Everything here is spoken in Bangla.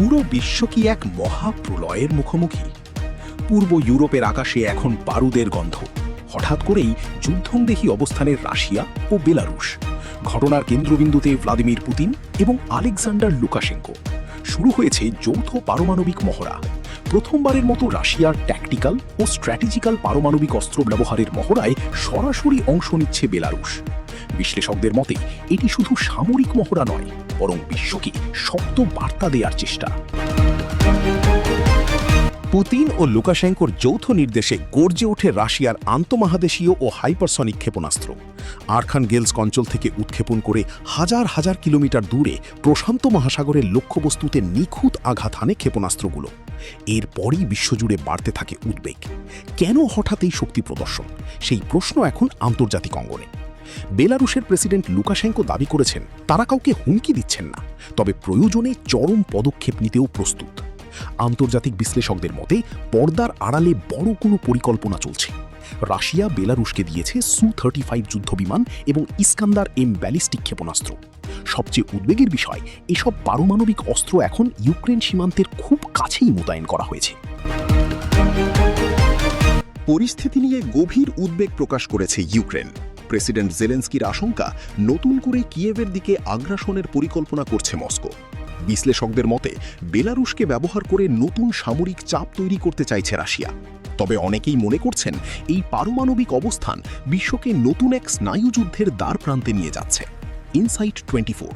পুরো বিশ্ব কি এক মহাপ্রলয়ের মুখোমুখি? পূর্ব ইউরোপের আকাশে এখন বারুদের গন্ধ। হঠাৎ করেই যুদ্ধংদেহী অবস্থানের রাশিয়া ও বেলারুশ। ঘটনার কেন্দ্রবিন্দুতে ভ্লাদিমির পুতিন এবং আলেকজান্ডার লুকাশেঙ্কো। শুরু হয়েছে যৌথ পারমাণবিক মহড়া। প্রথমবারের মতো রাশিয়ার ট্যাকটিক্যাল ও স্ট্র্যাটেজিক্যাল পারমাণবিক অস্ত্র ব্যবহারের মহড়ায় সরাসরি অংশ নিচ্ছে বেলারুশ। বিশ্লেষকদের মতে এটি শুধু সামরিক মহড়া নয়, বরং বিশ্বকে শক্ত বার্তা দেওয়ার চেষ্টা। পুতিন ও লুকাশেঙ্কোর যৌথ নির্দেশে গর্জে ওঠে রাশিয়ার আন্তঃমহাদেশীয় ও হাইপারসনিক ক্ষেপণাস্ত্র। আর্খানগেলস্ক অঞ্চল থেকে উৎক্ষেপণ করে হাজার হাজার কিলোমিটার দূরে প্রশান্ত মহাসাগরের লক্ষ্যবস্তুতে নিখুঁত আঘাত হানে ক্ষেপণাস্ত্রগুলো। এরপরই বিশ্বজুড়ে বাড়তে থাকে উদ্বেগ। কেন হঠাৎ এই শক্তি প্রদর্শন? সেই প্রশ্ন এখন আন্তর্জাতিক অঙ্গনে। বেলারুশের প্রেসিডেন্ট লুকাশেঙ্কো দাবি করেছেন তারা কাউকে হুমকি দিচ্ছেন না, তবে প্রয়োজনে চরম পদক্ষেপ নিতেও প্রস্তুত। আন্তর্জাতিক বিশ্লেষকদের মতে পর্দার আড়ালে বড় কোনো পরিকল্পনা চলছে। রাশিয়া বেলারুশকে দিয়েছে সু-35 যুদ্ধবিমান এবং ইস্কান্দার এম ব্যালিস্টিক ক্ষেপণাস্ত্র। সবচেয়ে উদ্বেগের বিষয়, এসব পারমাণবিক অস্ত্র এখন ইউক্রেন সীমান্তের খুব কাছেই মোতায়েন করা হয়েছে। পরিস্থিতি নিয়ে গভীর উদ্বেগ প্রকাশ করেছে ইউক্রেন। প্রেসিডেন্ট জেলেনস্কির আশঙ্কা, নতুন করে কিয়েভের দিকে আগ্রাসনের পরিকল্পনা করছে মস্কো। বিশ্লেষকদের মতে বেলারুশকে ব্যবহার করে নতুন সামরিক চাপ তৈরি করতে চাইছে রাশিয়া। তবে অনেকেই মনে করছেন এই পারমাণবিক অবস্থান বিশ্বকে নতুন এক স্নায়ুযুদ্ধের দ্বার প্রান্তে নিয়ে যাচ্ছে। ইনসাইট 24।